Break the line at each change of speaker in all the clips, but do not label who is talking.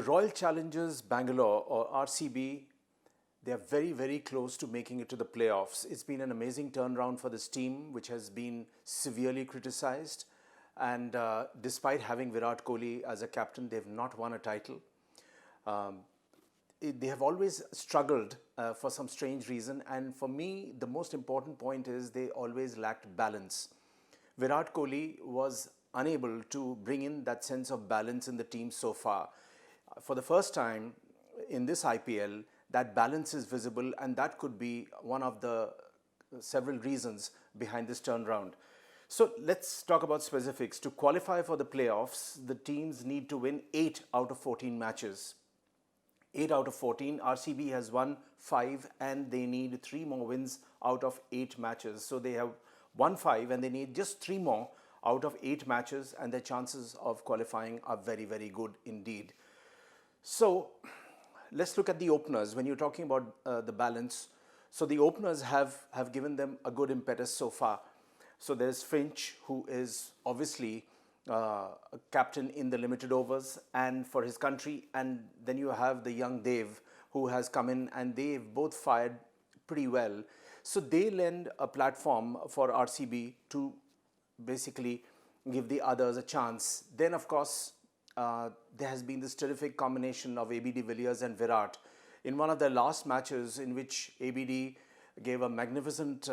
The Royal Challengers Bangalore, or RCB, they are very, very close to making it to the playoffs. It's been an amazing turnaround for this team, which has been severely criticized. And despite having Virat Kohli as a captain, they've not won a title. They have always struggled for some strange reason. And for me, the most important point is they always lacked balance. Virat Kohli was unable to bring in that sense of balance in the team so far. For the first time in this IPL, that balance is visible, and that could be one of the several reasons behind this turnaround. So let's talk about specifics. To qualify for the playoffs, the teams need to win 8 out of 14 matches. 8 out of 14. RCB has won 5, and they need 3 more wins out of 8 matches. So they have won 5 and they need just 3 more out of 8 matches, and their chances of qualifying are very, very good indeed. So let's look at the openers. When you're talking about the balance, so the openers have given them a good impetus so far. So there's Finch, who is obviously a captain in the limited overs and for his country, and then you have the young Dev, who has come in, and they've both fired pretty well. So they lend a platform for RCB to basically give the others a chance. Then of course there has been this terrific combination of ABD, Villiers and Virat. In one of their last matches, in which ABD gave a magnificent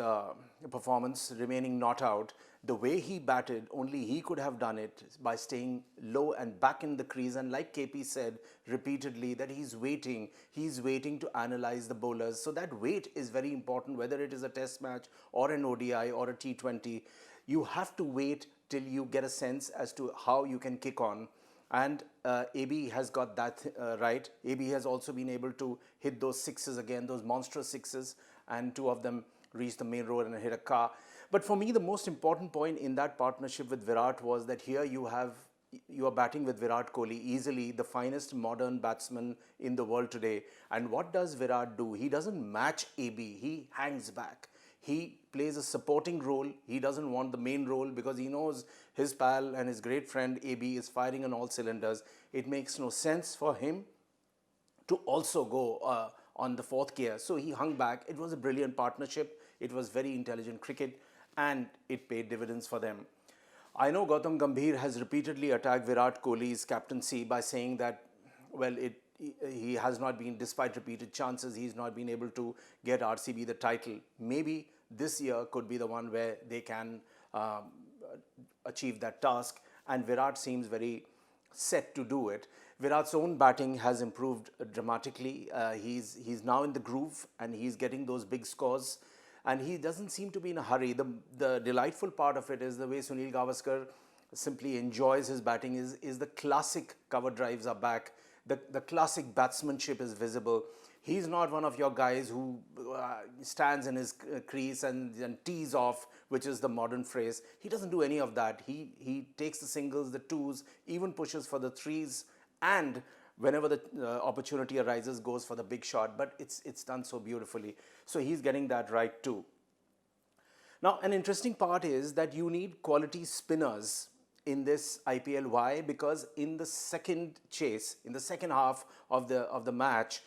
performance, remaining not out, the way he batted, only he could have done it by staying low and back in the crease. And like KP said repeatedly, that he's waiting to analyze the bowlers. So that wait is very important, whether it is a test match or an ODI or a T20. You have to wait till you get a sense as to how you can kick on. And AB has got that right. AB has also been able to hit those sixes again, those monstrous sixes, and 2 of them reached the main road and hit a car. But for me, the most important point in that partnership with Virat was that here you are batting with Virat Kohli, easily the finest modern batsman in the world today. And what does Virat do? He doesn't match AB, he hangs back. He plays a supporting role. He doesn't want the main role because he knows his pal and his great friend AB is firing on all cylinders. It makes no sense for him to also go on the 4th gear. So he hung back. It was a brilliant partnership. It was very intelligent cricket, and it paid dividends for them. I know Gautam Gambhir has repeatedly attacked Virat Kohli's captaincy by saying that, well, he has not been, despite repeated chances, he's not been able to get RCB the title. Maybe this year could be the one where they can achieve that task, and Virat seems very set to do it. Virat's own batting has improved dramatically. He's now in the groove, and he's getting those big scores, and he doesn't seem to be in a hurry. The delightful part of it is the way Sunil Gavaskar simply enjoys his batting. Is the classic cover drives are back. The classic batsmanship is visible. He's not one of your guys who stands in his crease and tees off, which is the modern phrase. He doesn't do any of that. He takes the singles, the twos, even pushes for the threes, and whenever the opportunity arises, goes for the big shot. But it's done so beautifully. So he's getting that right too. Now, an interesting part is that you need quality spinners in this IPL. Why? Because in the second chase, in the second half of the match,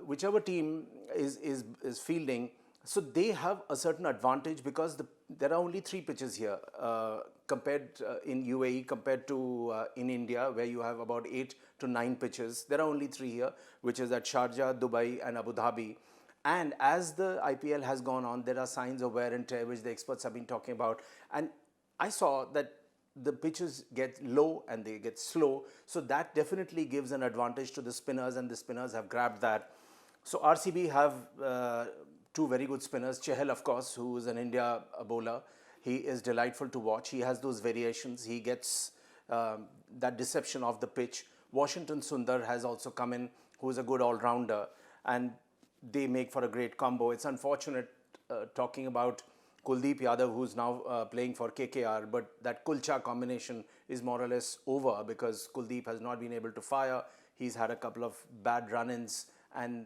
whichever team is fielding, so they have a certain advantage because there are only 3 pitches here compared in UAE compared to in India, where you have about 8 to 9 pitches. There are only 3 here, which is at Sharjah, Dubai and Abu Dhabi. And as the IPL has gone on, there are signs of wear and tear, which the experts have been talking about. And I saw that the pitches get low and they get slow. So that definitely gives an advantage to the spinners, and the spinners have grabbed that. So RCB have 2 very good spinners. Chahal, of course, who is an India bowler. He is delightful to watch. He has those variations. He gets that deception of the pitch. Washington Sundar has also come in, who is a good all-rounder, and they make for a great combo. It's unfortunate talking about Kuldeep Yadav, who's now playing for KKR, but that Kulcha combination is more or less over because Kuldeep has not been able to fire. He's had a couple of bad run-ins, and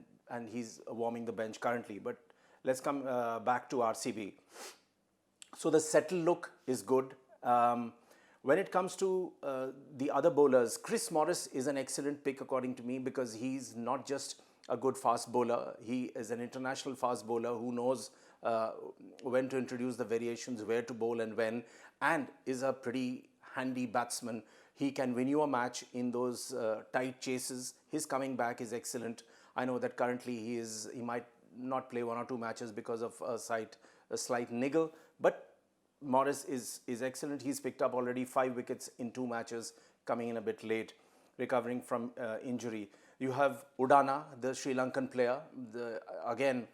he's warming the bench currently. But let's come back to RCB. So the settle look is good. When it comes to the other bowlers, Chris Morris is an excellent pick according to me, because he's not just a good fast bowler, he is an international fast bowler who knows when to introduce the variations, where to bowl and when, and is a pretty handy batsman. He can win you a match in those tight chases. His coming back is excellent. I know that currently he might not play 1 or 2 matches because of a slight niggle, but Morris is excellent. He's picked up already 5 wickets in 2 matches, coming in a bit late, recovering from injury. You have Udana, the Sri Lankan player, again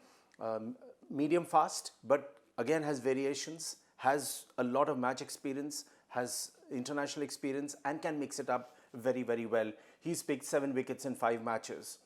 medium fast, but again has variations, has a lot of match experience, has international experience, and can mix it up very, very well. He's picked 7 wickets in 5 matches.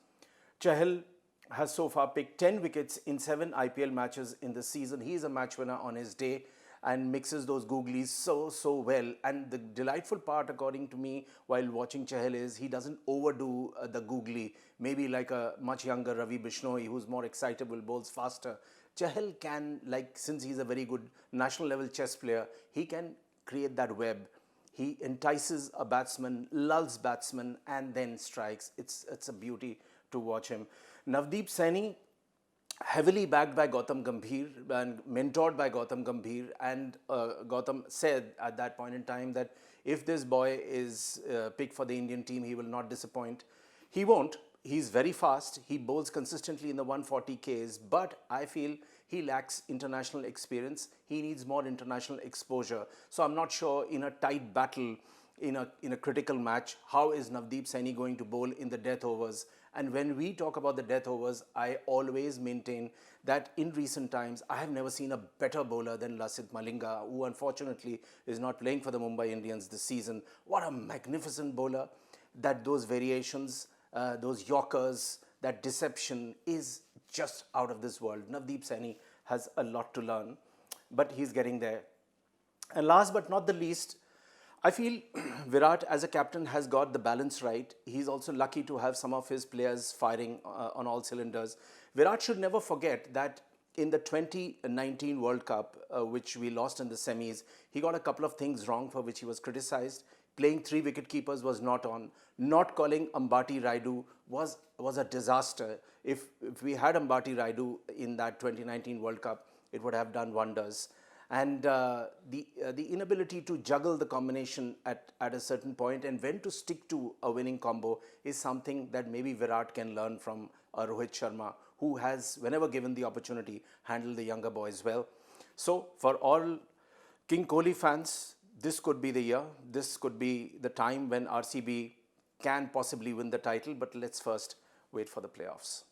Chahal has so far picked 10 wickets in 7 IPL matches in the season. He is a match winner on his day and mixes those googlies so well. And the delightful part, according to me, while watching Chahal is he doesn't overdo the googly. Maybe like a much younger Ravi Bishnoi, who's more excitable, bowls faster. Chahal can, since he's a very good national level chess player, he can create that web. He entices a batsman, lulls batsman, and then strikes. It's a beauty to watch him. Navdeep Saini, heavily backed by Gautam Gambhir and mentored by Gautam Gambhir, and Gautam said at that point in time that if this boy is picked for the Indian team, he will not disappoint. He won't. He's very fast. He bowls consistently in the 140 Ks, but I feel he lacks international experience. He needs more international exposure. So I'm not sure in a tight battle, in a critical match, how is Navdeep Saini going to bowl in the death overs? And when we talk about the death overs, I always maintain that in recent times, I have never seen a better bowler than Lasith Malinga, who unfortunately is not playing for the Mumbai Indians this season. What a magnificent bowler! That those variations, those Yorkers, that deception is just out of this world. Navdeep Saini has a lot to learn, but he's getting there. And last but not the least, I feel Virat as a captain has got the balance right. He's also lucky to have some of his players firing on all cylinders. Virat should never forget that in the 2019 World Cup, which we lost in the semis, he got a couple of things wrong for which he was criticized. Playing 3 wicket keepers was not on. Not calling Ambati Rayudu was a disaster. If we had Ambati Rayudu in that 2019 World Cup, it would have done wonders. And the inability to juggle the combination at a certain point and when to stick to a winning combo is something that maybe Virat can learn from Rohit Sharma, who has, whenever given the opportunity, handled the younger boys well. So for all King Kohli fans, this could be the year. This could be the time when RCB can possibly win the title, but let's first wait for the playoffs.